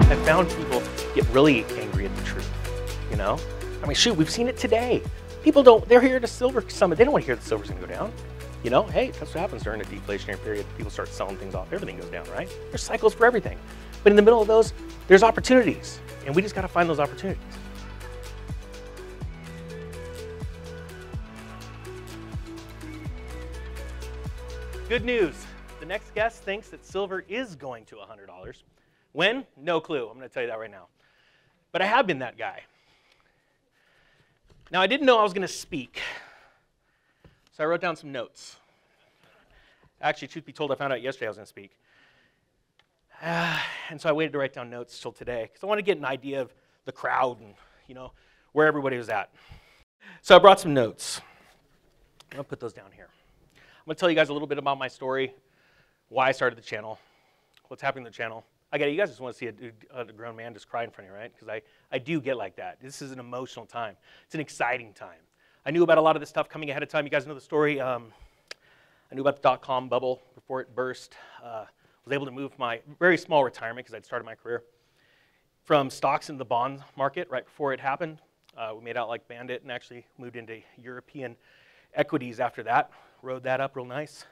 I found people get really angry at the truth, you know? I mean, shoot, we've seen it today. People they're here at a silver summit. They don't want to hear the silver's gonna go down. You know, hey, that's what happens during a deflationary period. People start selling things off, everything goes down, right? There's cycles for everything. But in the middle of those, there's opportunities, and we just gotta find those opportunities. Good news, the next guest thinks that silver is going to $100. When? No clue, I'm gonna tell you that right now. But I have been that guy. Now, I didn't know I was gonna speak, so I wrote down some notes. Actually, truth be told, I found out yesterday I was gonna speak. And so I waited to write down notes till today, because I want to get an idea of the crowd and, you know, where everybody was at. So I brought some notes. I'll put those down here. I'm gonna tell you guys a little bit about my story, why I started the channel, what's happening to the channel. I get it, you guys just want to see a grown man just cry in front of you, right? Because I do get like that. This is an emotional time. It's an exciting time. I knew about a lot of this stuff coming ahead of time. You guys know the story. I knew about the dot-com bubble before it burst. Was able to move my very small retirement, because I'd started my career, from stocks into the bond market right before it happened. We made out like bandit and actually moved into European equities after that. Rode that up real nice.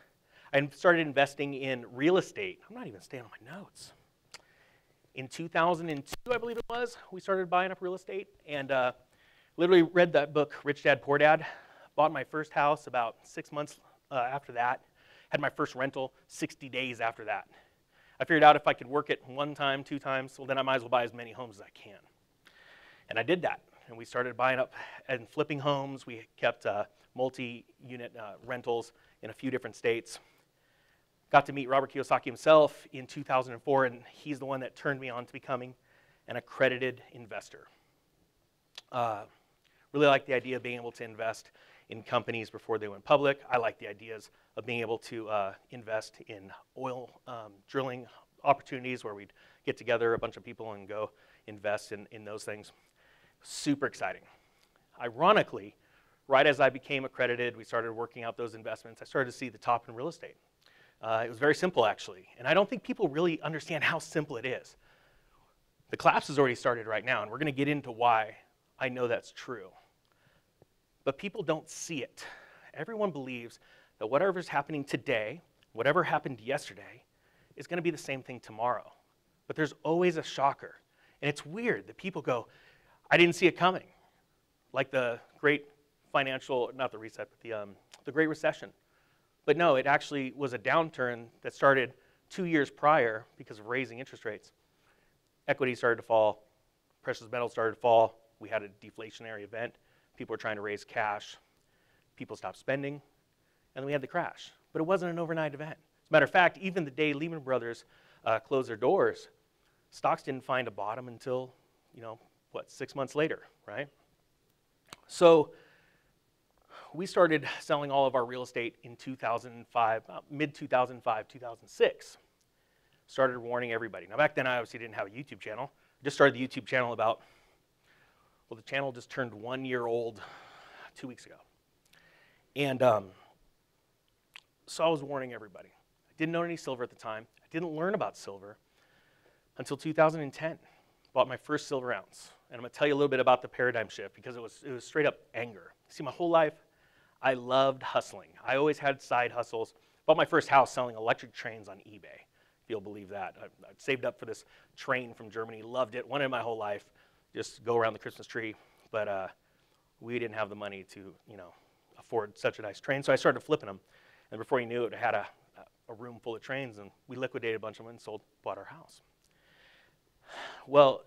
I started investing in real estate. I'm not even staying on my notes. In 2002, I believe it was, we started buying up real estate, and literally read that book, Rich Dad, Poor Dad. Bought my first house about 6 months after that. Had my first rental 60 days after that. I figured out if I could work it 1 time, 2 times, well, then I might as well buy as many homes as I can. And I did that, and we started buying up and flipping homes. We kept multi-unit rentals in a few different states. Got to meet Robert Kiyosaki himself in 2004, and he's the one that turned me on to becoming an accredited investor. Really like the idea of being able to invest in companies before they went public. I like the ideas of being able to invest in oil drilling opportunities where we'd get together a bunch of people and go invest in those things. Super exciting. Ironically, right as I became accredited, we started working out those investments, I started to see the top in real estate. It was very simple, actually, and I don't think people really understand how simple it is. The collapse has already started right now, and we're going to get into why I know that's true. But people don't see it. Everyone believes that whatever's happening today, whatever happened yesterday, is going to be the same thing tomorrow. But there's always a shocker, and it's weird that people go, I didn't see it coming, like the great financial, not the reset, but the Great Recession. But no, it actually was a downturn that started 2 years prior because of raising interest rates. Equity started to fall, precious metals started to fall, we had a deflationary event, people were trying to raise cash, people stopped spending, and then we had the crash. But it wasn't an overnight event. As a matter of fact, even the day Lehman Brothers closed their doors, stocks didn't find a bottom until, 6 months later, right? So we started selling all of our real estate in 2005, mid-2005, 2006. Started warning everybody. Now, back then, I obviously didn't have a YouTube channel. I just started the YouTube channel the channel just turned 1 year old 2 weeks ago. And so I was warning everybody. I didn't own any silver at the time. I didn't learn about silver until 2010. Bought my first silver ounce. And I'm going to tell you a little bit about the paradigm shift, because it was straight up anger. See, my whole life, I loved hustling. I always had side hustles. Bought my first house selling electric trains on eBay, if you'll believe that. I saved up for this train from Germany, loved it, wanted it my whole life, just go around the Christmas tree. But we didn't have the money to, afford such a nice train, so I started flipping them. And before you knew it, I had a room full of trains, and we liquidated a bunch of them and bought our house. Well,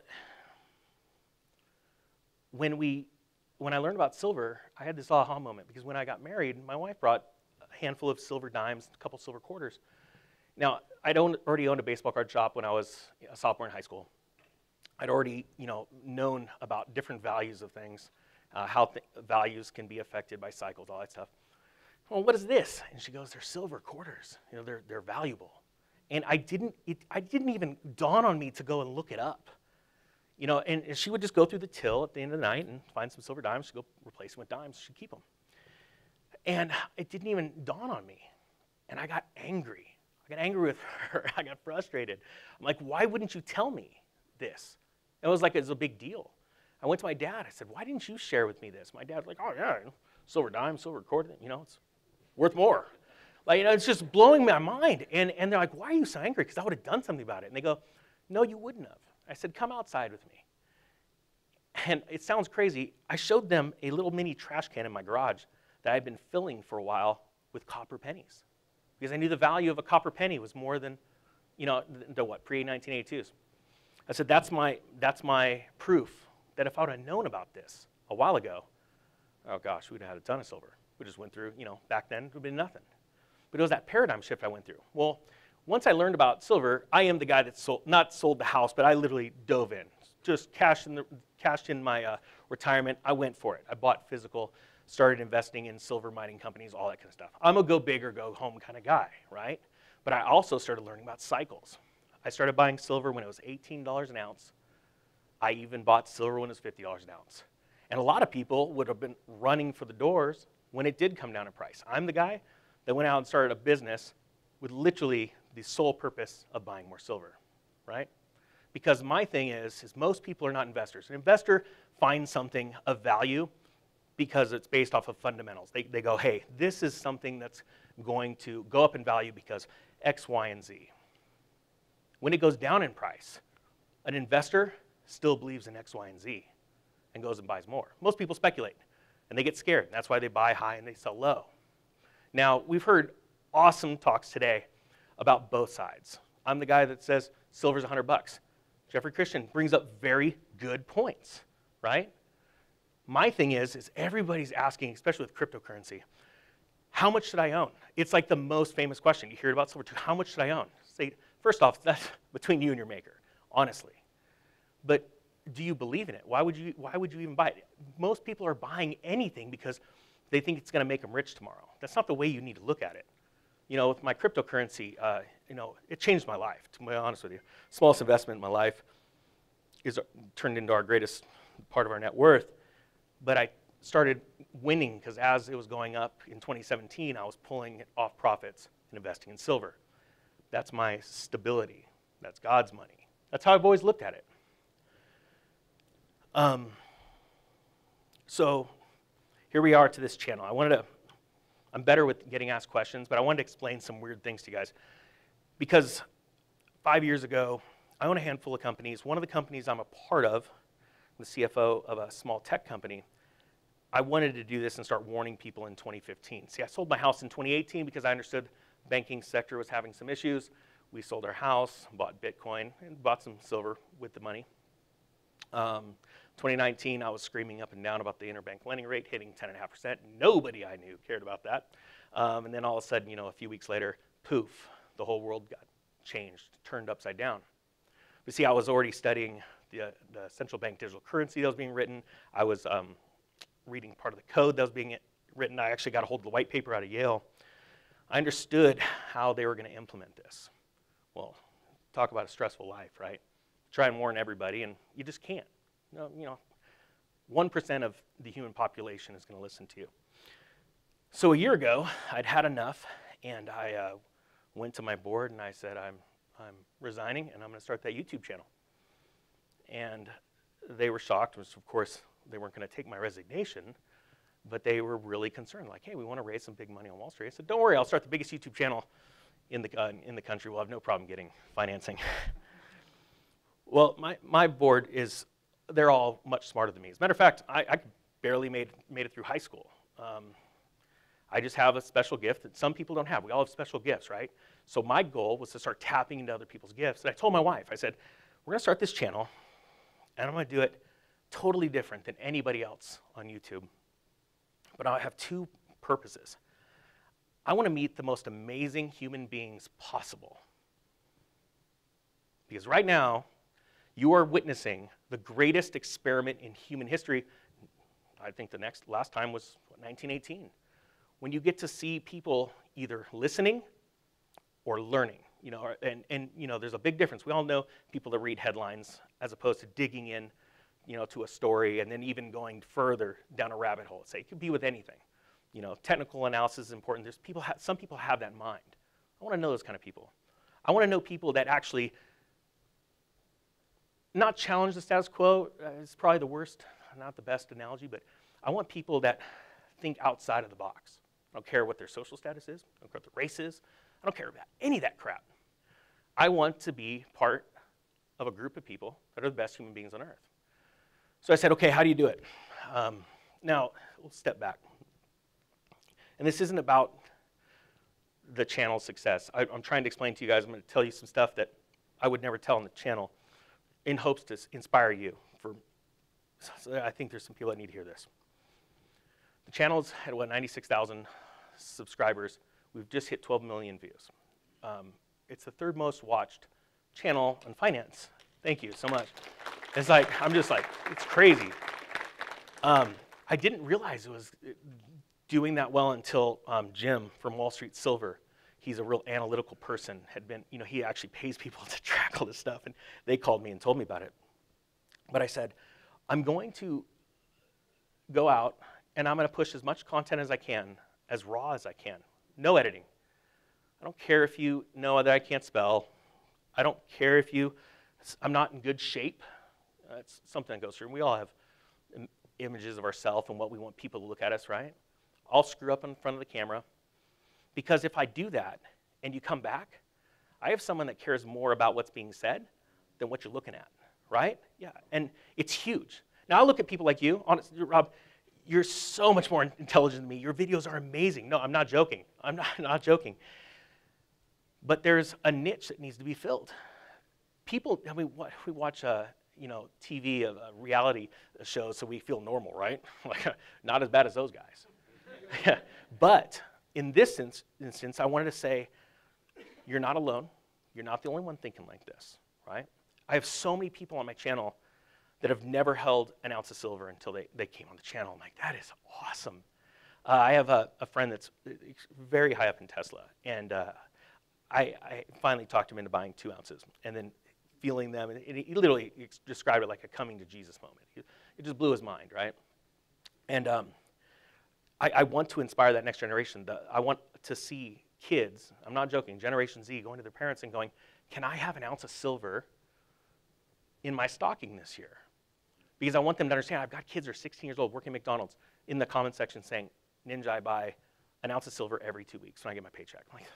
when I learned about silver, I had this aha moment, because when I got married, my wife brought a handful of silver dimes, a couple silver quarters. Now, I'd already owned a baseball card shop when I was a sophomore in high school. I'd already, known about different values of things, how values can be affected by cycles, all that stuff. Well, what is this? And she goes, they're silver quarters. They're valuable. And it didn't even dawn on me to go and look it up. And she would just go through the till at the end of the night and find some silver dimes. She'd go replace them with dimes. She'd keep them. And it didn't even dawn on me. And I got angry. I got angry with her. I got frustrated. I'm like, why wouldn't you tell me this. It was like it was a big deal. I went to my dad. I said, why didn't you share with me this? My dad's like, oh, yeah, silver dime, silver quarter, it's worth more. Like, it's just blowing my mind. And they're like, why are you so angry? Because I would have done something about it. And they go, no, you wouldn't have. I said, come outside with me. And it sounds crazy. I showed them a little mini trash can in my garage that I had been filling for a while with copper pennies. Because I knew the value of a copper penny was more than, the what, pre-1982s. I said, that's my proof that if I would have known about this a while ago, oh gosh, we'd have had a ton of silver. We just went through, back then, it would have been nothing. But it was that paradigm shift I went through. Well, once I learned about silver, I am the guy that not sold the house, but I literally dove in. Just cashed in my retirement. I went for it. I bought physical, started investing in silver mining companies, all that kind of stuff. I'm a go big or go home kind of guy, right? But I also started learning about cycles. I started buying silver when it was $18 an ounce. I even bought silver when it was $50 an ounce. And a lot of people would have been running for the doors when it did come down in price. I'm the guy that went out and started a business with literally the sole purpose of buying more silver, right? Because my thing is most people are not investors. An investor finds something of value because it's based off of fundamentals. They go, hey, this is something that's going to go up in value because X, Y, and Z. When it goes down in price, an investor still believes in X, Y, and Z and goes and buys more. Most people speculate, and they get scared. And that's why they buy high and they sell low. Now, we've heard awesome talks today about both sides. I'm the guy that says silver's $100. Jeffrey Christian brings up very good points, right? My thing is everybody's asking, especially with cryptocurrency, how much should I own? It's like the most famous question. You hear about silver too. How much should I own? Say, first off, that's between you and your maker, honestly. But do you believe in it? Why would you even buy it? Most people are buying anything because they think it's going to make them rich tomorrow. That's not the way you need to look at it. With my cryptocurrency, it changed my life, to be honest with you. Smallest investment in my life is turned into our greatest part of our net worth. But I started winning because as it was going up in 2017, I was pulling off profits and investing in silver. That's my stability. That's God's money. That's how I've always looked at it. So here we are to this channel. I'm better with getting asked questions, but I wanted to explain some weird things to you guys. Because 5 years ago, I own a handful of companies. One of the companies I'm a part of, the CFO of a small tech company, I wanted to do this and start warning people in 2015. See, I sold my house in 2018 because I understood the banking sector was having some issues. We sold our house, bought Bitcoin, and bought some silver with the money. 2019, I was screaming up and down about the interbank lending rate hitting 10.5%. Nobody I knew cared about that. And then all of a sudden, a few weeks later, poof, the whole world got changed, turned upside down. But see, I was already studying the central bank digital currency that was being written. I was reading part of the code that was being written. I actually got a hold of the white paper out of Yale. I understood how they were going to implement this. Well, talk about a stressful life, right? Try and warn everybody, and you just can't. 1% of the human population is going to listen to you. So a year ago, I'd had enough, and I went to my board and I said, I'm resigning, and I'm going to start that YouTube channel. And they were shocked, which of course they weren't going to take my resignation, but they were really concerned, like, hey, we want to raise some big money on Wall Street. I said, don't worry, I'll start the biggest YouTube channel in the country. We'll have no problem getting financing. Well, my board they're all much smarter than me. As a matter of fact, I barely made it through high school. I just have a special gift that some people don't have. We all have special gifts, right? So my goal was to start tapping into other people's gifts. And I told my wife, I said, we're going to start this channel, and I'm going to do it totally different than anybody else on YouTube. But I have two purposes. I want to meet the most amazing human beings possible. Because right now, you are witnessing the greatest experiment in human history. I think the last time was 1918. When you get to see people either listening or learning, there's a big difference. We all know people that read headlines as opposed to digging in, to a story and then even going further down a rabbit hole. Say it could be with anything. Technical analysis is important. Some people have that mind. I want to know those kind of people. I want to know people that actually not challenge the status quo. It's probably the worst, not the best analogy, but I want people that think outside of the box. I don't care what their social status is. I don't care what their race is. I don't care about any of that crap. I want to be part of a group of people that are the best human beings on earth. So I said, okay, how do you do it? Now, we'll step back. And this isn't about the channel's success. I'm trying to explain to you guys, I'm going to tell you some stuff that I would never tell on the channel in hopes to inspire you. So I think there's some people that need to hear this. The channel's had, 96,000 subscribers. We've just hit 12 million views. It's the third most watched channel on finance. Thank you so much. It's like, I'm just like, it's crazy. I didn't realize it was doing that well until Jim from Wall Street Silver, he's a real analytical person, had been, he actually pays people to track all this stuff, and they called me and told me about it. But I said, I'm going to go out and I'm going to push as much content as I can, as raw as I can. No editing. I don't care if you know that I can't spell. I don't care if I'm not in good shape. That's something that goes through. We all have images of ourselves and what we want people to look at us, right? I'll screw up in front of the camera, because if I do that and you come back, I have someone that cares more about what's being said than what you're looking at, right? Yeah, and it's huge. Now I look at people like you, honestly, Rob, you're so much more intelligent than me. Your videos are amazing. No, I'm not joking. I'm not joking. But there's a niche that needs to be filled. People, I mean, we watch TV, reality shows, so we feel normal, right? Like, not as bad as those guys. But in this instance, I wanted to say, you're not alone. You're not the only one thinking like this, right? I have so many people on my channel that have never held an ounce of silver until they came on the channel. I'm like, that is awesome. I have a friend that's very high up in Tesla, and I finally talked him into buying 2 ounces, and then feeling them, and he literally described it like a coming to Jesus moment. It just blew his mind, right? And I want to inspire that next generation. I want to see kids, I'm not joking, Generation Z, going to their parents and going, can I have an ounce of silver in my stocking this year? Because I want them to understand, I've got kids that are 16 years old working at McDonald's in the comment section saying, Ninja, I buy an ounce of silver every 2 weeks when I get my paycheck. I'm like,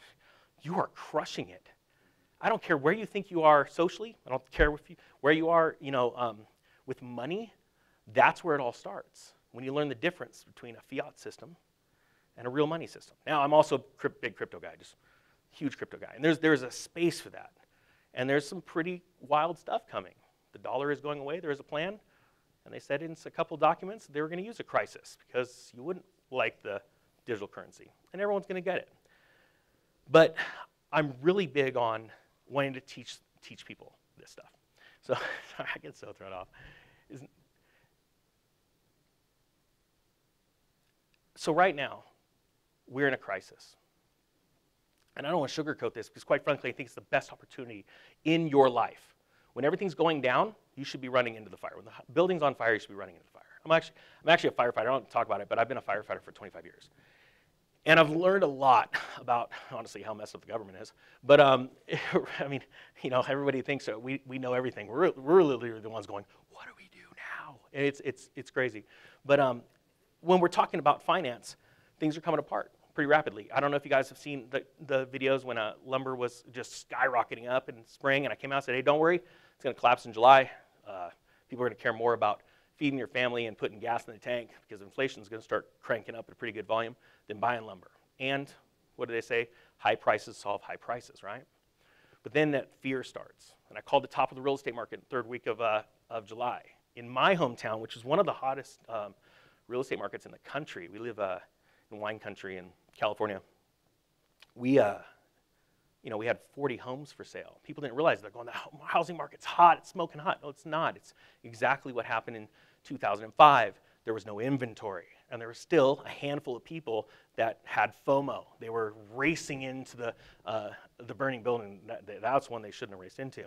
you are crushing it. I don't care where you think you are socially. I don't care where you are, with money. That's where it all starts. When you learn the difference between a fiat system and a real money system. Now, I'm also a big crypto guy, just huge crypto guy. And there's a space for that. And there's some pretty wild stuff coming. The dollar is going away. There is a plan. And they said in a couple documents they were going to use a crisis because you wouldn't like the digital currency. And everyone's going to get it. But I'm really big on wanting to teach people this stuff. So I get so thrown off. So right now, we're in a crisis. And I don't want to sugarcoat this because quite frankly, I think it's the best opportunity in your life. When everything's going down, you should be running into the fire. When the building's on fire, you should be running into the fire. I'm actually a firefighter. I don't talk about it, but I've been a firefighter for 25 years. And I've learned a lot about, honestly, how messed up the government is. But, I mean, everybody thinks that we know everything. We're literally the ones going, what do we do now? And it's crazy. But when we're talking about finance, things are coming apart pretty rapidly. I don't know if you guys have seen the videos when lumber was just skyrocketing up in spring, and I came out and said, hey, don't worry, it's going to collapse in July. People are going to care more about feeding your family and putting gas in the tank because inflation is going to start cranking up at a pretty good volume than buying lumber. And what do they say? High prices solve high prices, right? But then that fear starts. And I called the top of the real estate market third week of July. In my hometown, which is one of the hottest real estate markets in the country, we live in wine country in California, we had 40 homes for sale. People didn't realize they're going, the housing market's hot, it's smoking hot. No, it's not. It's exactly what happened in 2005. There was no inventory, and there was still a handful of people that had FOMO. They were racing into the burning building. That's one they shouldn't have raced into.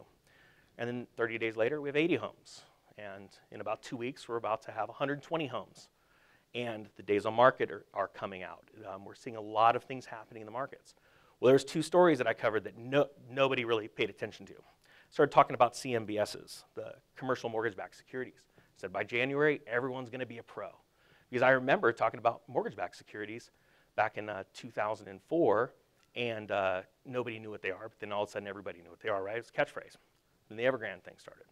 And then 30 days later, we have 80 homes. And in about 2 weeks, we're about to have 120 homes. And the days on market are coming out. We're seeing a lot of things happening in the markets. Well, there's 2 stories that I covered that nobody really paid attention to. started talking about CMBSs, the commercial mortgage-backed securities. Said by January, everyone's going to be a pro. Because I remember talking about mortgage-backed securities back in 2004, and nobody knew what they are, but then all of a sudden everybody knew what they are, right? It was a catchphrase. Then the Evergrande thing started.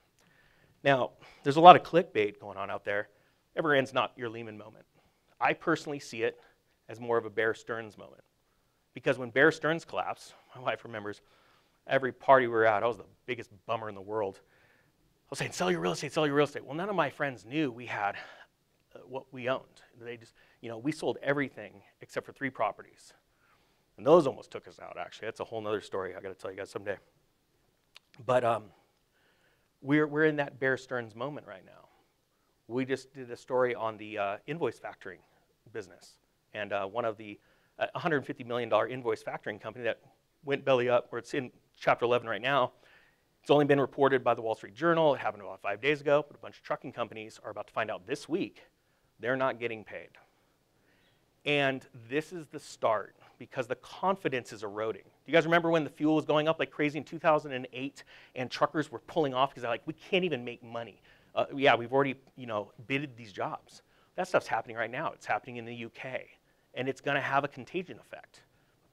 Now, there's a lot of clickbait going on out there. Evergrande's not your Lehman moment. I personally see it as more of a Bear Stearns moment. Because when Bear Stearns collapsed, my wife remembers every party we were at, I was the biggest bummer in the world. I was saying, sell your real estate, sell your real estate. Well, none of my friends knew we had what we owned. They just, we sold everything except for 3 properties. And those almost took us out, actually. That's a whole nother story I got to tell you guys someday. But we're in that Bear Stearns moment right now. We just did a story on the invoice factoring business. And one of the $150 million invoice factoring company that went belly up, where it's in Chapter 11 right now. It's only been reported by the Wall Street Journal. It happened about 5 days ago, but a bunch of trucking companies are about to find out this week they're not getting paid. And this is the start, because the confidence is eroding. Do you guys remember when the fuel was going up like crazy in 2008 and truckers were pulling off because they're like, we can't even make money. Yeah, we've already bidded these jobs. That stuff's happening right now. It's happening in the UK. And it's going to have a contagion effect.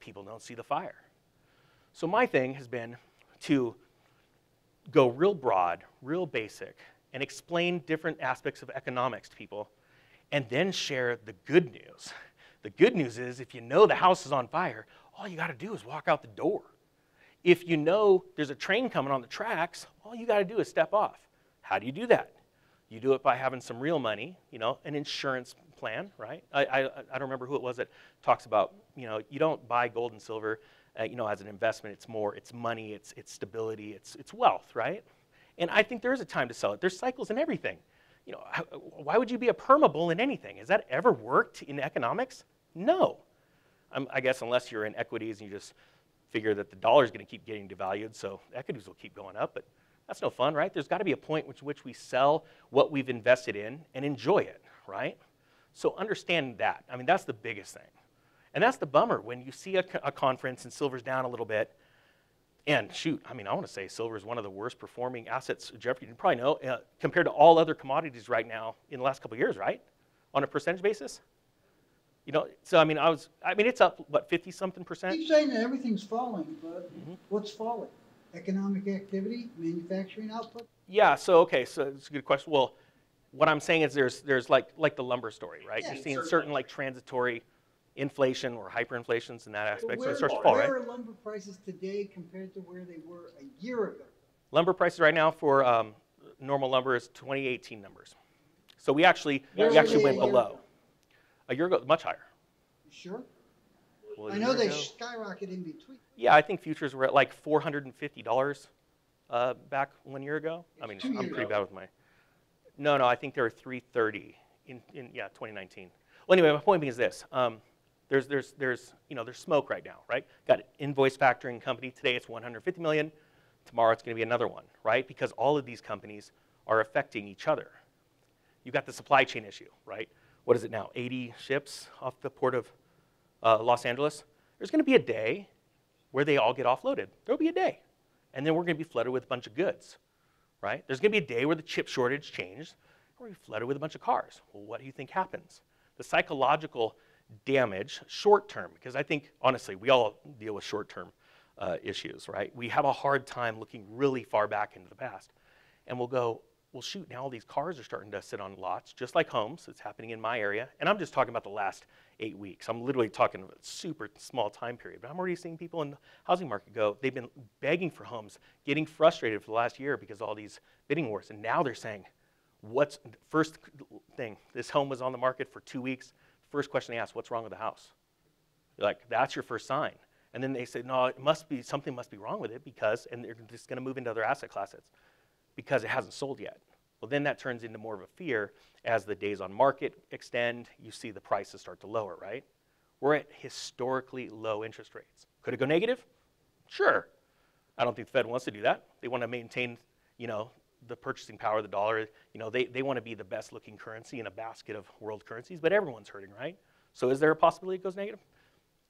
People don't see the fire. So my thing has been to go real broad, real basic, and explain different aspects of economics to people, and then share the good news. The good news is, if you know the house is on fire, all you got to do is walk out the door. If you know there's a train coming on the tracks, all you got to do is step off. How do you do that? You do it by having some real money, an insurance plan, right? I don't remember who it was that talks about, you don't buy gold and silver, as an investment. It's money, it's stability, it's wealth, right? And I think there is a time to sell it. There's cycles in everything. Why would you be a perma-bull in anything? Has that ever worked in economics? No. I guess unless you're in equities and you just figure that the dollar is going to keep getting devalued, so equities will keep going up, but that's no fun, right? There's got to be a point at which we sell what we've invested in and enjoy it, right? So understand that. I mean, that's the biggest thing. And that's the bummer when you see a conference and silver's down a little bit. And shoot, I want to say silver is one of the worst performing assets, Jeffrey, you probably know, compared to all other commodities right now in the last couple of years, right? On a percentage basis? So it's up, what, 50-something%? Keep saying that everything's falling, but what's falling? Economic activity, manufacturing output? Yeah, so it's a good question. Well, what I'm saying is there's like the lumber story, right? Yeah, you're seeing certain like transitory inflation or hyperinflations in that aspect, so it starts to fall, right? Where are lumber prices today compared to where they were a year ago? Lumber prices right now for normal lumber is 2018 numbers. So we actually went below. A year ago, much higher. You sure? Well, I know they skyrocketed in between. Yeah, I think futures were at like $450 back 1 year ago. I'm pretty bad with my. No, I think they were $330 in 2019. Well, anyway, my point being is this: there's smoke right now, right? Got an invoice factoring company today. It's 150 million. Tomorrow it's going to be another one, right? Because all of these companies are affecting each other. You got the supply chain issue, right? What is it now? 80 ships off the port of Los Angeles. There's going to be a day where they all get offloaded. There'll be a day, and then we're going to be flooded with a bunch of goods, right? There's going to be a day where the chip shortage changed. We're going to be flooded with a bunch of cars. Well, what do you think happens? The psychological damage, short term, because I think, honestly, we all deal with short-term issues, right? We have a hard time looking really far back into the past. And we'll go, well, shoot, now all these cars are starting to sit on lots, just like homes. It's happening in my area. And I'm just talking about the last 8 weeks. I'm literally talking about a super small time period. But I'm already seeing people in the housing market go, they've been begging for homes, getting frustrated for the last year because of all these bidding wars. And now they're saying, what's the first thing? This home was on the market for 2 weeks. First question they ask, what's wrong with the house? You're like, that's your first sign. And then they say, no, something must be wrong with it because, and they're just going to move into other asset classes because it hasn't sold yet. Well, then that turns into more of a fear as the days on market extend. You see the prices start to lower, right? We're at historically low interest rates. Could it go negative? Sure. I don't think the Fed wants to do that. They want to maintain, the purchasing power of the dollar. They want to be the best looking currency in a basket of world currencies, but everyone's hurting, right? So is there a possibility it goes negative?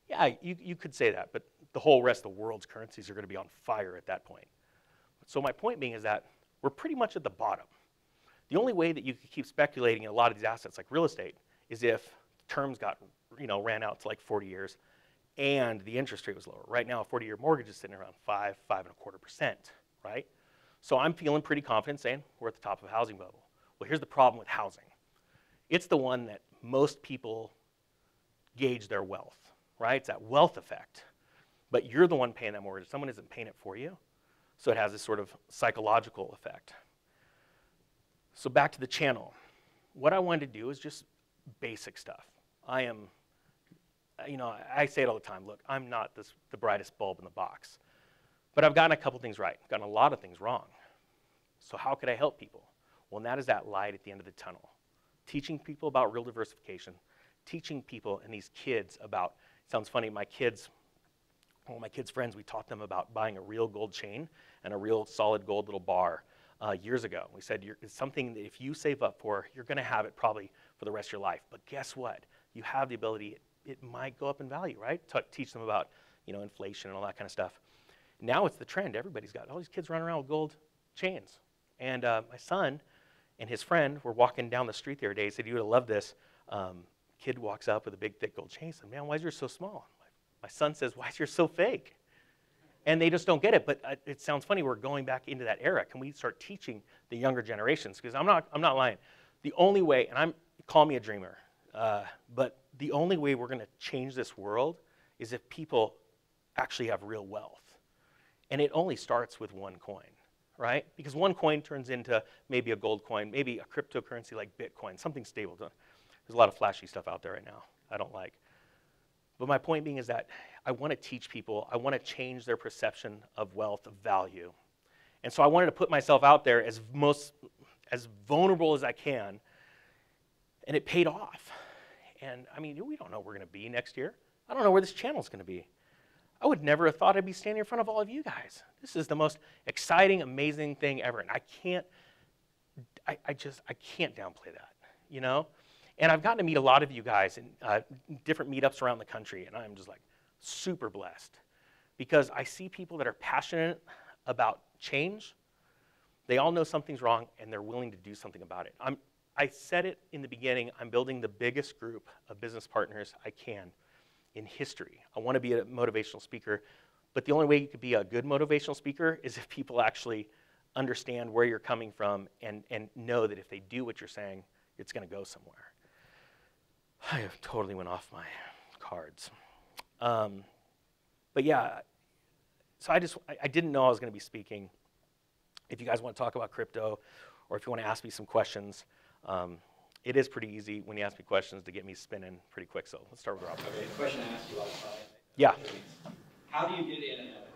Yeah, you could say that, but the whole rest of the world's currencies are going to be on fire at that point. So my point being is that we're pretty much at the bottom. The only way that you could keep speculating in a lot of these assets like real estate is if terms got, ran out to like 40 years and the interest rate was lower. Right now, a 40-year mortgage is sitting around 5.25%, right? So I'm feeling pretty confident saying we're at the top of a housing bubble. Well, here's the problem with housing. It's the one that most people gauge their wealth, right? It's that wealth effect. But you're the one paying that mortgage. Someone isn't paying it for you. So it has this sort of psychological effect. So back to the channel. What I wanted to do is just basic stuff. I am, I say it all the time, look, I'm not the brightest bulb in the box. But I've gotten a couple things right. I've gotten a lot of things wrong. So how could I help people? Well, and that is that light at the end of the tunnel. Teaching people about real diversification. Teaching people and these kids about, it sounds funny, my kids' friends, we taught them about buying a real gold chain and a real solid gold little bar years ago. We said it's something that if you save up for, you're going to have it probably for the rest of your life. But guess what? You have the ability, it might go up in value, right? Teach them about inflation and all that kind of stuff. Now it's the trend. Everybody's got all these kids running around with gold chains. And my son and his friend were walking down the street the other day. He said, you would have loved this. Kid walks up with a big, thick gold chain. He said, man, why is yours so small? My son says, why is yours so fake? And they just don't get it. But it sounds funny. We're going back into that era. Can we start teaching the younger generations? Because I'm not lying. The only way, and call me a dreamer, but the only way we're going to change this world is if people actually have real wealth. And it only starts with one coin, right? Because one coin turns into maybe a gold coin, maybe a cryptocurrency like Bitcoin, something stable. There's a lot of flashy stuff out there right now I don't like. But my point being is that I want to teach people, I want to change their perception of wealth, of value. And so I wanted to put myself out there as vulnerable as I can, and it paid off. And I mean, we don't know where we're going to be next year. I don't know where this channel's going to be. I would never have thought I'd be standing in front of all of you guys. This is the most exciting, amazing thing ever, and I can't downplay that, And I've gotten to meet a lot of you guys in different meetups around the country, and I'm just like super blessed because I see people that are passionate about change. They all know something's wrong, and they're willing to do something about it. I said it in the beginning, I'm building the biggest group of business partners I can in history. I want to be a motivational speaker, but the only way you could be a good motivational speaker is if people actually understand where you're coming from and know that if they do what you're saying, it's going to go somewhere. I have totally went off my cards. But yeah, so I didn't know I was going to be speaking. If you guys want to talk about crypto or if you want to ask me some questions, it is pretty easy when you ask me questions to get me spinning pretty quick. So let's start with Rob. Okay, the question I asked you last time. Yeah. How do you get in and out?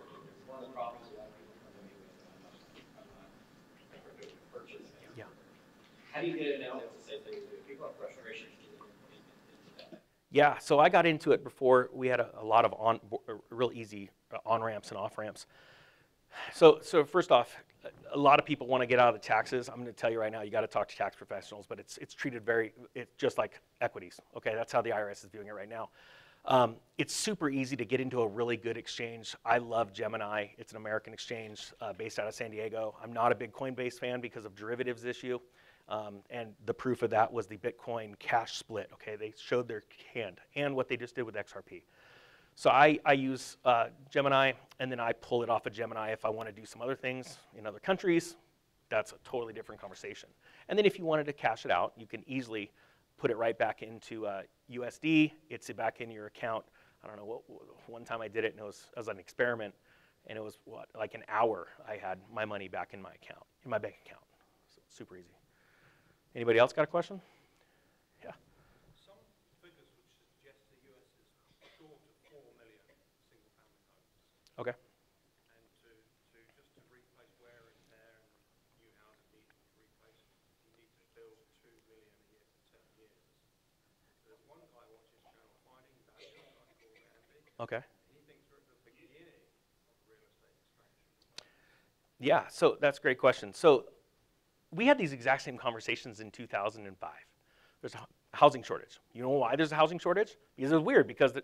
One of the problems a lot of people come to me with purchase. Yeah. How do you get in and out? It's the same thing as people have frustration. Yeah, so I got into it before we had a lot of real easy on-ramps and off-ramps. So first off, a lot of people want to get out of the taxes. I'm going to tell you right now, you got to talk to tax professionals, but it's treated just like equities. Okay, that's how the IRS is doing it right now. It's super easy to get into a really good exchange. I love Gemini. It's an American exchange based out of San Diego. I'm not a big Coinbase fan because of derivatives issue. And the proof of that was the Bitcoin cash split. Okay, they showed their hand and what they just did with XRP. So I use Gemini, and then I pull it off of Gemini if I want to do some other things in other countries. That's a totally different conversation. And then if you wanted to cash it out, you can easily put it right back into USD. It's back in your account. I don't know, one time I did it, and it was an experiment, and it was, like an hour I had my money back in my account, in my bank account. So super easy. Anybody else got a question? Yeah. Some figures would suggest the US is short of 4 million single-family homes. Okay. And to replace wear and tear and new housing needing to replace, you need to build 2 million a year for 10 years. There's one guy watches channel Finding Value, a guy called Andy. Okay. He thinks we're at the beginning of real estate extraction. Yeah, so that's a great question. So we had these exact same conversations in 2005. There's a housing shortage. You know why there's a housing shortage? Because it was weird, because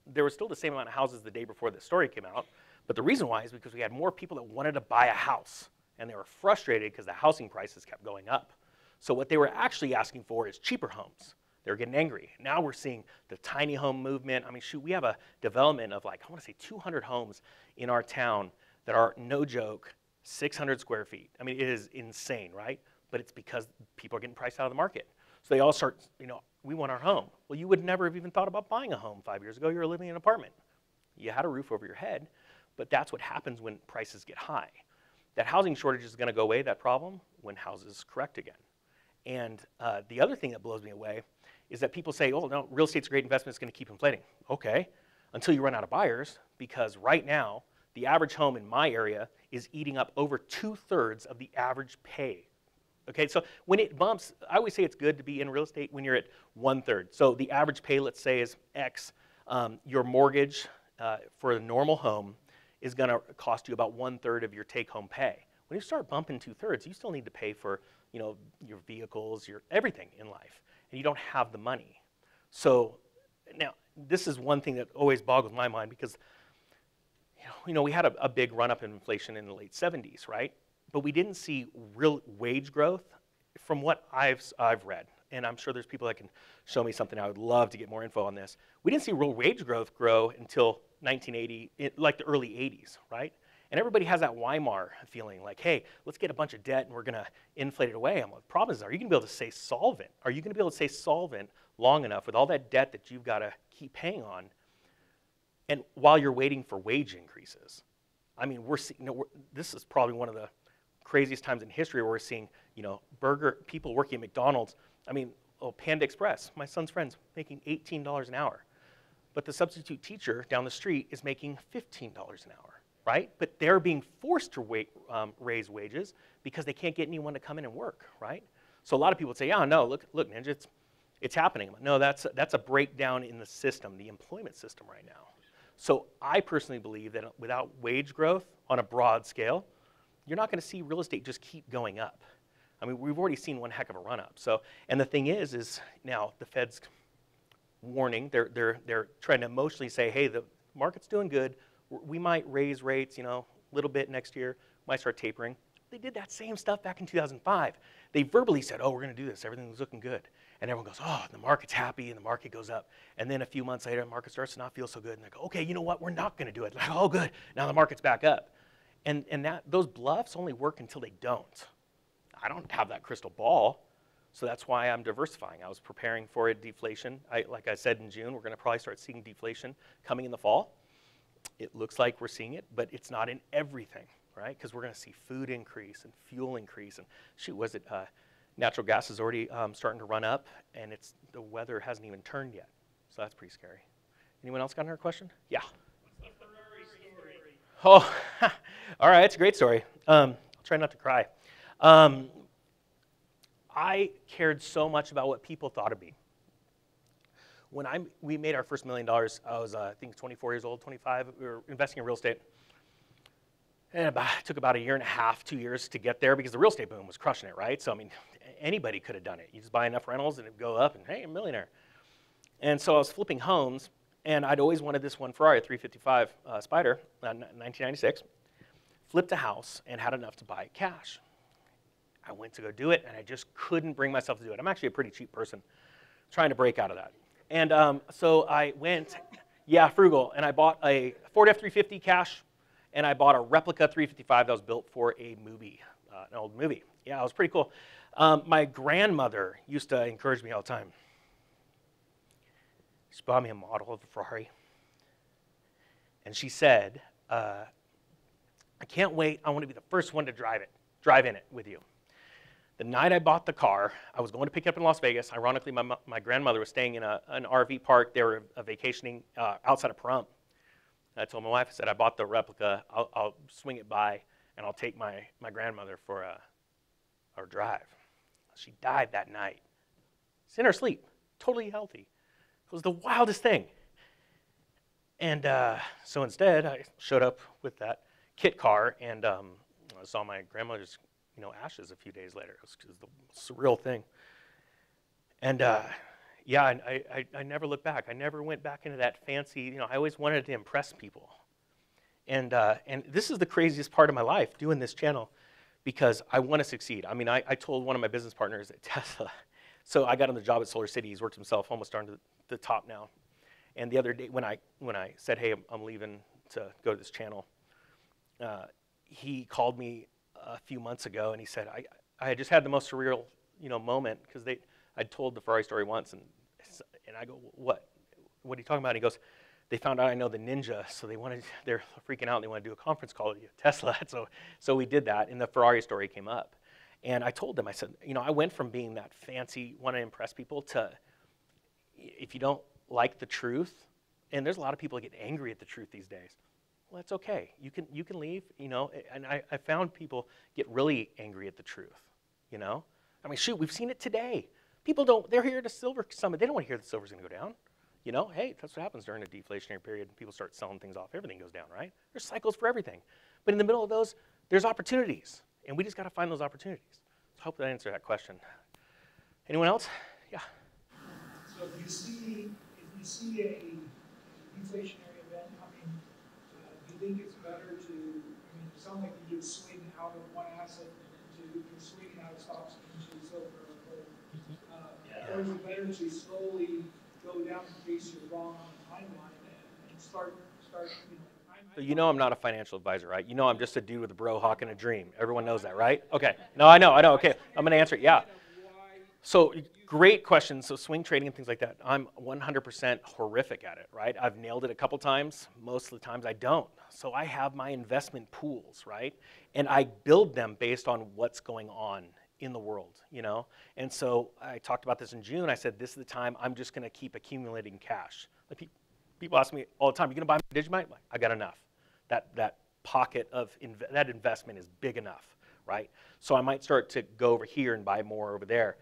there was still the same amount of houses the day before the story came out, But the reason why is because we had more people that wanted to buy a house, and they were frustrated because the housing prices kept going up. So what they were actually asking for is cheaper homes. They were getting angry. Now we're seeing the tiny home movement. I mean, shoot, we have a development of like, I want to say 200 homes in our town that are, no joke, 600 square feet. I mean, it is insane, right? But it's because people are getting priced out of the market. So they all start, we want our home. Well, you would never have even thought about buying a home 5 years ago. You were living in an apartment. You had a roof over your head, but that's what happens when prices get high. That housing shortage is going to go away, that problem, when houses correct again. And the other thing that blows me away is that people say, oh, no, real estate's a great investment, it's going to keep inflating. Okay, until you run out of buyers, because right now, the average home in my area is eating up over 2/3 of the average pay. Okay, so when it bumps, I always say it's good to be in real estate when you're at 1/3. So the average pay, let's say, is X. Your mortgage for a normal home is going to cost you about 1/3 of your take-home pay. When you start bumping 2/3, you still need to pay for your vehicles, your everything in life, and you don't have the money. So now this is one thing that always boggles my mind because we had a big run-up in inflation in the late 70s, right? But we didn't see real wage growth from what I've read. And I'm sure there's people that can show me something. I would love to get more info on this. We didn't see real wage growth grow until 1980, like the early 80s, right? And everybody has that Weimar feeling like, hey, let's get a bunch of debt and we're going to inflate it away. I'm like, the problem is, are you going to be able to stay solvent? Are you going to be able to stay solvent long enough with all that debt that you've got to keep paying on? And while you're waiting for wage increases, I mean, this is probably one of the craziest times in history where we're seeing, people working at McDonald's. I mean, Panda Express, my son's friends, making $18 an hour. But the substitute teacher down the street is making $15 an hour, right? But they're being forced to raise wages because they can't get anyone to come in and work, right? So a lot of people would say, yeah, no, look, Ninja, it's happening. No, that's a breakdown in the system, the employment system right now. So I personally believe that without wage growth on a broad scale, you're not going to see real estate just keep going up. I mean, we've already seen one heck of a run up. So, and the thing is now the Fed's warning. They're trying to emotionally say, hey, the market's doing good. We might raise rates, a little bit next year. Might start tapering. They did that same stuff back in 2005. They verbally said, oh, we're going to do this. Everything's looking good. And everyone goes, oh, the market's happy, and the market goes up. And then a few months later, the market starts to not feel so good. And they go, okay, you know what? We're not going to do it. Like, oh, good. Now the market's back up. And those bluffs only work until they don't. I don't have that crystal ball, so that's why I'm diversifying. I was preparing for a deflation. Like I said in June, we're going to probably start seeing deflation coming in the fall. It looks like we're seeing it, but it's not in everything, right? Because we're going to see food increase and fuel increase. And shoot, natural gas is already starting to run up, and the weather hasn't even turned yet. So that's pretty scary. Anyone else got another question? Yeah. Oh, all right, it's a great story. I'll try not to cry. I cared so much about what people thought of me. When we made our first $1 million, I was, I think, 24 years old, 25. We were investing in real estate. And it took about 1.5 years, 2 years to get there because the real estate boom was crushing it, right? So, I mean, anybody could have done it. You just buy enough rentals and it'd go up and, hey, you're a millionaire. And so I was flipping homes, and I'd always wanted this one Ferrari, a 355 Spider, 1996. Flipped a house and had enough to buy it cash. I went to go do it, and I just couldn't bring myself to do it. I'm actually a pretty cheap person, trying to break out of that. And so I went, frugal, and I bought a Ford F-350 cash, and I bought a replica 355 that was built for a movie, an old movie. Yeah, it was pretty cool. My grandmother used to encourage me all the time. She bought me a model of a Ferrari, and she said, I can't wait. I want to be the first one to drive in it with you. The night I bought the car, I was going to pick it up in Las Vegas. Ironically, my grandmother was staying in an RV park. They were vacationing outside of Pahrump. And I told my wife, I said, I bought the replica. I'll swing it by, and I'll take my grandmother for a drive. She died that night. She's in her sleep, totally healthy. It was the wildest thing. And so instead, I showed up with that kit car, and I saw my grandmother's ashes a few days later. It was the surreal thing. And I never looked back. I never went back into that fancy, I always wanted to impress people. And this is the craziest part of my life, doing this channel, because I want to succeed. I mean, I told one of my business partners at Tesla, so I got him the job at Solar City. He's worked himself almost down to the top now. And the other day, when I said, hey, I'm leaving to go to this channel, he called me a few months ago, and he said, I had just had the most surreal, moment, because I'd told the Ferrari story once, and I go, what are you talking about? And he goes, they found out I know the Ninja, so they're freaking out, and they want to do a conference call with Tesla. So we did that, and the Ferrari story came up. And I told them, I said, I went from being that fancy, want to impress people, to if you don't like the truth, and there's a lot of people that get angry at the truth these days. Well, that's okay. You can leave, and I found people get really angry at the truth, I mean, shoot, we've seen it today. People they're here at a silver summit. They don't want to hear the silver's going to go down. Hey, that's what happens during a deflationary period. People start selling things off. Everything goes down, right? There's cycles for everything. But in the middle of those, there's opportunities. And we just got to find those opportunities. So I hope that answered that question. Anyone else? Yeah. So if you see a deflationary event coming, do you think it's better to, it sounds like you just swing out of one asset into, you're swinging out of stocks into silver or gold. Or is it better to slowly go down in case you're wrong on the timeline and start So I'm not a financial advisor, right? I'm just a dude with a bro hawk and a dream. Everyone knows that, right? Okay. No, I know. Okay, I'm going to answer it. Yeah. So great question. So swing trading and things like that, I'm 100% horrific at it, right? I've nailed it a couple times. Most of the times I don't. So I have my investment pools, right? And I build them based on what's going on in the world, And so I talked about this in June. I said, this is the time I'm just going to keep accumulating cash. Like people ask me all the time, you going to buy Digimite? Like, I got enough. That pocket of that investment is big enough, right? So I might start to go over here and buy more over there.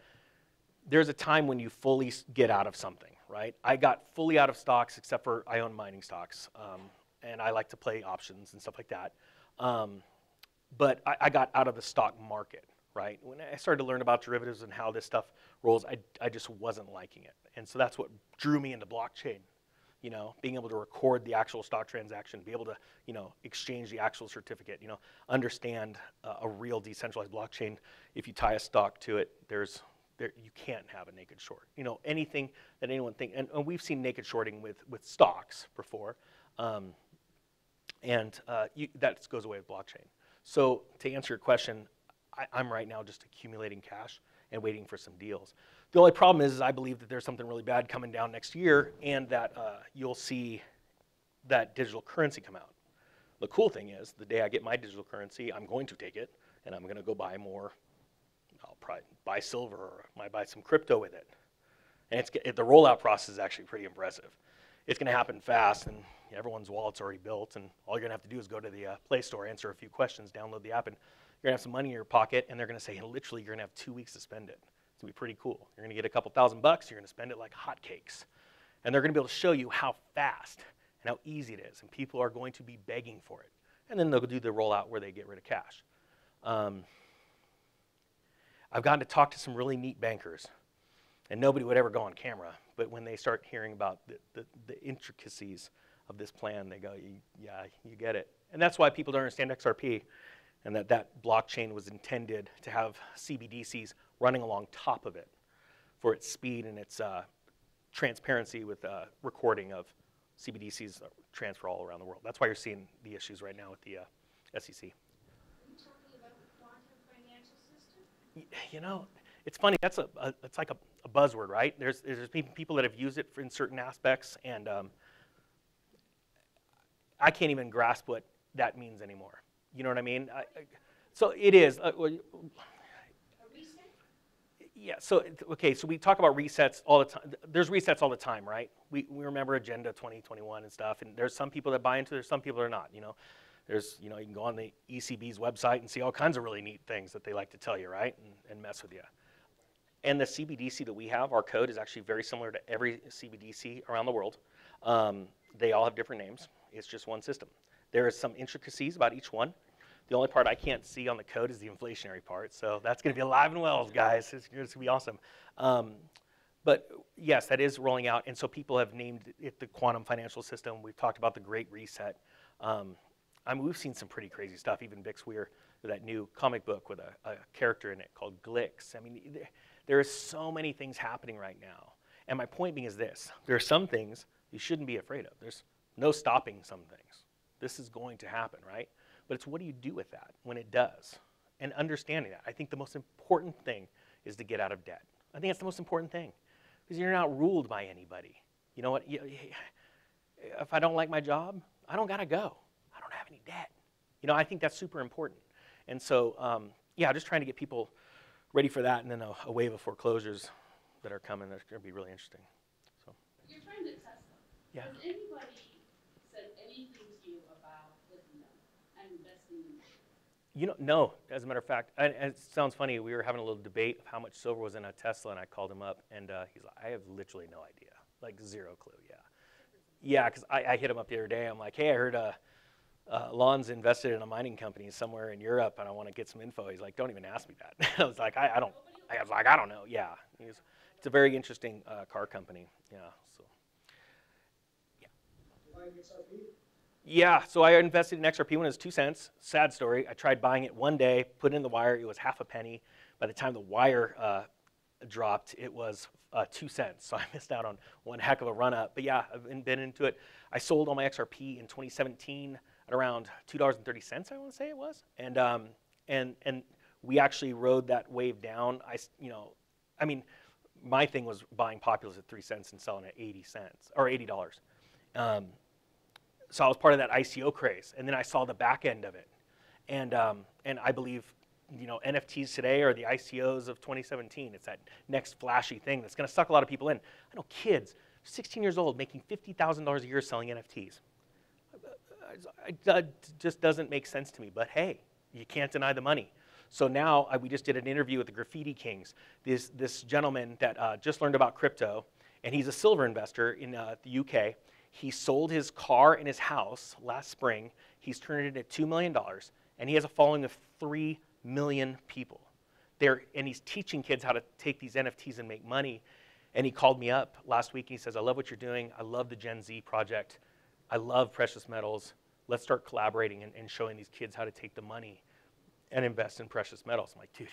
There's a time when you fully get out of something, right? I got fully out of stocks, except for I own mining stocks, and I like to play options and stuff like that. But I got out of the stock market, right? When I started to learn about derivatives and how this stuff rolls, I just wasn't liking it. And so that's what drew me into blockchain, being able to record the actual stock transaction, be able to, exchange the actual certificate, understand a real decentralized blockchain. If you tie a stock to it, you can't have a naked short. Anything that anyone thinks, and we've seen naked shorting with stocks before, that goes away with blockchain. So to answer your question, I'm right now just accumulating cash and waiting for some deals. The only problem is I believe that there's something really bad coming down next year, and that you'll see that digital currency come out. The cool thing is, the day I get my digital currency, I'm going to take it, and I'm going to go buy more. I'll probably buy silver, or I might buy some crypto with it. And the rollout process is actually pretty impressive. It's going to happen fast, and everyone's wallet's already built, and all you're going to have to do is go to the Play Store, answer a few questions, download the app, and you're going to have some money in your pocket, and they're going to say, literally, you're going to have 2 weeks to spend it. It's going to be pretty cool. You're going to get a couple $1,000 bucks, you're going to spend it like hotcakes. And they're going to be able to show you how fast and how easy it is, and people are going to be begging for it. And then they'll do the rollout where they get rid of cash. I've gotten to talk to some really neat bankers, and nobody would ever go on camera, but when they start hearing about the intricacies of this plan, they go, yeah, you get it. And that's why people don't understand XRP, and that blockchain was intended to have CBDCs running along top of it for its speed and its transparency with recording of CBDCs transfer all around the world. That's why you're seeing the issues right now with the SEC. It's funny. That's it's like a buzzword, right? There's people that have used it in certain aspects, and I can't even grasp what that means anymore. You know what I mean? So it is. A reset? Yeah. So okay. So we talk about resets all the time. There's resets all the time, right? We remember Agenda 2021 and stuff, and there's some people that buy into it. There's some people that are not. There's, you can go on the ECB's website and see all kinds of really neat things that they like to tell you, right, and mess with you. And the CBDC that we have, our code is actually very similar to every CBDC around the world. They all have different names. It's just one system. There is some intricacies about each one. The only part I can't see on the code is the inflationary part. So that's going to be alive and well, guys. It's going to be awesome. But yes, that is rolling out. And so people have named it the quantum financial system. We've talked about the Great Reset. I mean, we've seen some pretty crazy stuff. Even Bix Weir, with that new comic book with a character in it called Glix. I mean, there are so many things happening right now. And my point being is this: there are some things you shouldn't be afraid of. There's no stopping some things. This is going to happen, right? But it's what do you do with that when it does? And understanding that. I think the most important thing is to get out of debt. I think that's the most important thing, because you're not ruled by anybody. You know what? If I don't like my job, I don't gotta go. I don't have any debt. You know, I think that's super important. And so, yeah, just trying to get people ready for that, and then a wave of foreclosures that are coming. That's going to be really interesting. So. Your friend at Tesla. Yeah. Has anybody said anything to you about lithium and investing in it? You know, no. As a matter of fact, and it sounds funny. We were having a little debate of how much silver was in a Tesla, and I called him up, and he's like, "I have literally no idea, like zero clue." Yeah, yeah. Because I hit him up the other day. I'm like, "Hey, I heard Lon's invested in a mining company somewhere in Europe, and I want to get some info." He's like, "Don't even ask me that." I was like, I don't. I was like, I don't know. Yeah, it's a very interesting car company. Yeah. So. Yeah, so I invested in XRP when it was 2 cents. Sad story. I tried buying it one day, put it in the wire. It was half a penny. By the time the wire dropped, it was 2 cents. So I missed out on one heck of a run up. But yeah, I've been into it. I sold all my XRP in 2017 at around $2.30, I want to say it was. And we actually rode that wave down. I mean, my thing was buying Populous at 3 cents and selling at 80 cents or $80. So I was part of that ICO craze, and then I saw the back end of it, and I believe, you know, NFTs today are the ICOs of 2017. It's that next flashy thing that's going to suck a lot of people in. I know kids, 16 years old, making $50,000 a year selling NFTs. It just doesn't make sense to me. But hey, you can't deny the money. So now we just did an interview with the Graffiti Kings. This gentleman that just learned about crypto, and he's a silver investor in the UK. He sold his car and his house last spring. He's turned it into $2 million, and he has a following of 3 million people. And he's teaching kids how to take these NFTs and make money. And he called me up last week, and he says, "I love what you're doing. I love the Gen Z project. I love precious metals. Let's start collaborating and showing these kids how to take the money and invest in precious metals." I'm like, dude.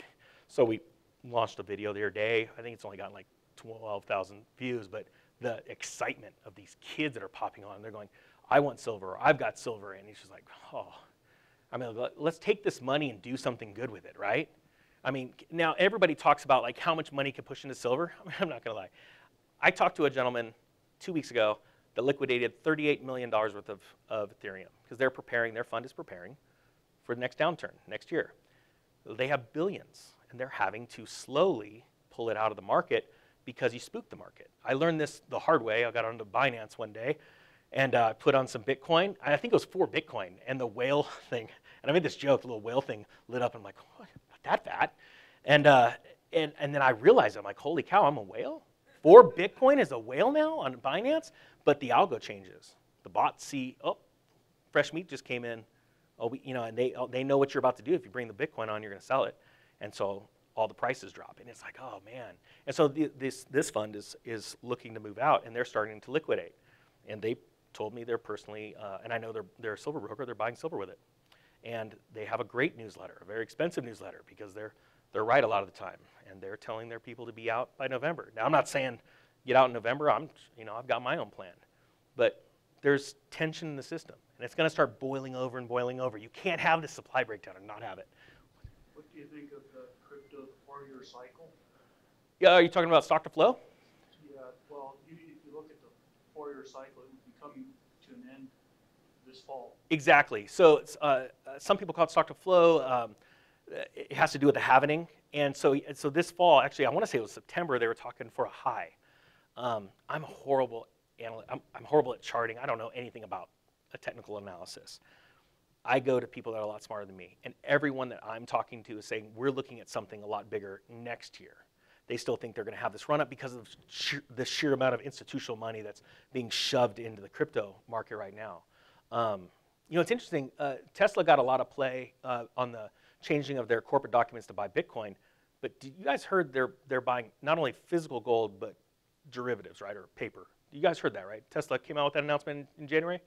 So we launched a video the other day. I think it's only gotten like 12,000 views, but the excitement of these kids that are popping on, they're going, "I want silver, or I've got silver," and he's just like, oh. I mean, let's take this money and do something good with it, right? I mean, now everybody talks about like how much money can push into silver. I mean, I'm not gonna lie. I talked to a gentleman 2 weeks ago that liquidated $38 million worth of Ethereum, because their fund is preparing for the next downturn next year. They have billions, and they're having to slowly pull it out of the market because you spooked the market. I learned this the hard way. I got onto Binance one day and put on some Bitcoin. I think it was 4 Bitcoin, and the whale thing, and I made this joke, the little whale thing lit up, and I'm like, what? Not that fat. And then I realized, I'm like, holy cow, I'm a whale? 4 Bitcoin is a whale now on Binance? But the algo changes. The bots see, oh, fresh meat just came in. Oh, and they know what you're about to do. If you bring the Bitcoin on, you're going to sell it. And so all the prices drop, and it's like, oh man. And so this fund is looking to move out, and they're starting to liquidate. And they told me they're personally, and I know they're a silver broker, they're buying silver with it. And they have a great newsletter, a very expensive newsletter, because they're right a lot of the time, and they're telling their people to be out by November. Now I'm not saying get out in November. I've got my own plan, but there's tension in the system, and it's going to start boiling over and boiling over. You can't have this supply breakdown and not have it. What do you think of the crypto 4-year cycle? Yeah, are you talking about stock to flow? Yeah, well, if you look at the 4-year cycle, it would be coming to an end this fall. Exactly. So it's, some people call it stock to flow. It has to do with the halvening. And so this fall, actually, I want to say it was September, they were talking for a high. I'm horrible at charting. I don't know anything about a technical analysis. I go to people that are a lot smarter than me, and everyone that I'm talking to is saying we're looking at something a lot bigger next year. They still think they're going to have this run up because of the sheer amount of institutional money that's being shoved into the crypto market right now. It's interesting. Tesla got a lot of play on the changing of their corporate documents to buy Bitcoin, but did you guys heard they're buying not only physical gold but derivatives, right, or paper? You guys heard that, right? Tesla came out with that announcement in January.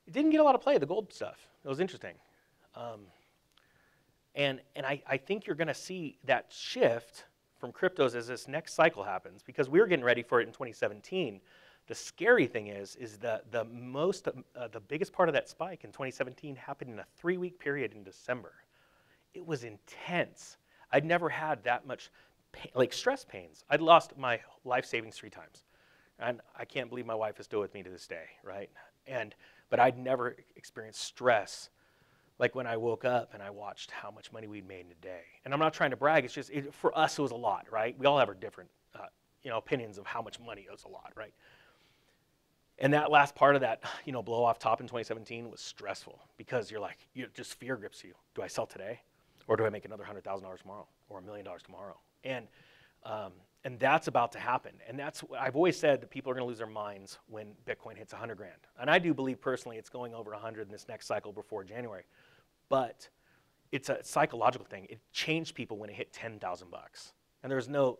It didn't get a lot of play, the gold stuff. It was interesting. And I think you're going to see that shift from cryptos as this next cycle happens, because we were getting ready for it in 2017. The scary thing is the biggest part of that spike in 2017 happened in a 3-week period in December. It was intense. I'd never had that much pain, like stress pains. I'd lost my life savings 3 times. And I can't believe my wife is still with me to this day, right? But I'd never experienced stress like when I woke up and I watched how much money we'd made in a day. And I'm not trying to brag, it's just, for us it was a lot, right? We all have our different opinions of how much money is a lot, right? And that last part of that, blow off top in 2017 was stressful, because just fear grips you. Do I sell today? Or do I make another $100,000 tomorrow? Or $1 million tomorrow? And that's about to happen. And that's what I've always said, that people are going to lose their minds when Bitcoin hits 100 grand. And I do believe personally it's going over 100 in this next cycle before January. But it's a psychological thing. It changed people when it hit 10,000 bucks. And there's no,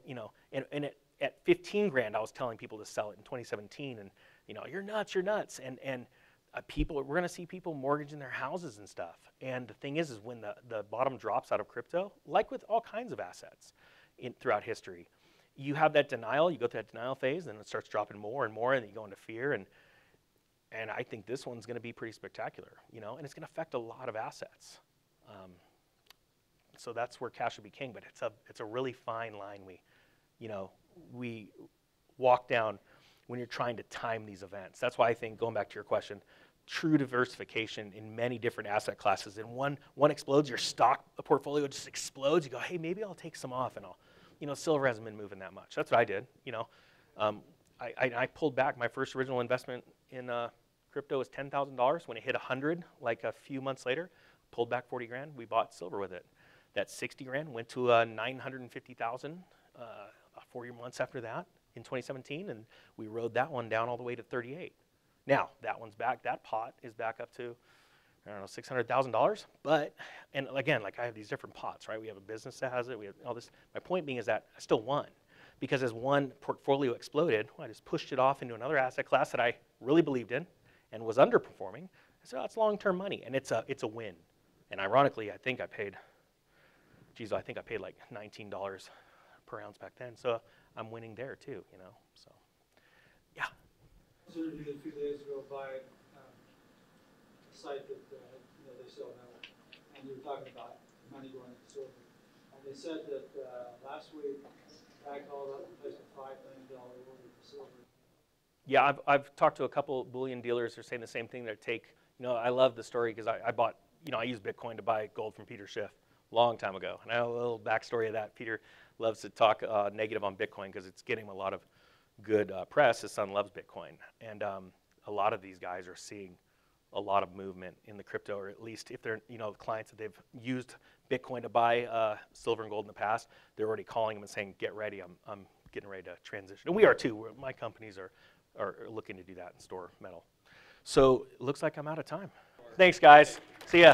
at 15 grand, I was telling people to sell it in 2017, and you're nuts. And we're going to see people mortgaging their houses and stuff. And the thing is when the bottom drops out of crypto, like with all kinds of assets throughout history, you have that denial, you go through that denial phase, and it starts dropping more and more, and then you go into fear. And I think this one's going to be pretty spectacular, and it's going to affect a lot of assets. So that's where cash will be king, but it's a really fine line we walk down when you're trying to time these events. That's why I think, going back to your question, true diversification in many different asset classes. And one explodes, your stock portfolio just explodes. You go, hey, maybe I'll take some off, and silver hasn't been moving that much. That's what I did. I pulled back. My first original investment in crypto was $10,000. When it hit 100, like a few months later, pulled back 40 grand. We bought silver with it. That 60 grand went to 950,000 4 months after that in 2017, and we rode that one down all the way to 38. Now that one's back. That pot is back up to, I don't know, $600,000. But, and again, like I have these different pots, right? We have a business that has it. We have all this. My point being is that I still won, because as one portfolio exploded, I just pushed it off into another asset class that I really believed in and was underperforming. So that's long-term money, and it's a win. And ironically, I think I paid like $19 per ounce back then. So I'm winning there too, So, yeah. I was interviewed a few days ago by a site that they sell metal, and you were talking about money going into silver. And they said that last week, Ag called up and placed a $5 million order for silver. Yeah, I've talked to a couple bullion dealers who are saying the same thing. They take, I love the story, because I bought, I used Bitcoin to buy gold from Peter Schiff a long time ago. And I have a little backstory of that. Peter loves to talk negative on Bitcoin because it's getting a lot of good press. His son loves Bitcoin. And a lot of these guys are seeing a lot of movement in the crypto, or at least if they're, clients that they've used Bitcoin to buy silver and gold in the past, they're already calling them and saying, get ready, I'm getting ready to transition. And we are too. My companies are looking to do that and store metal. So it looks like I'm out of time. Thanks, guys. See ya.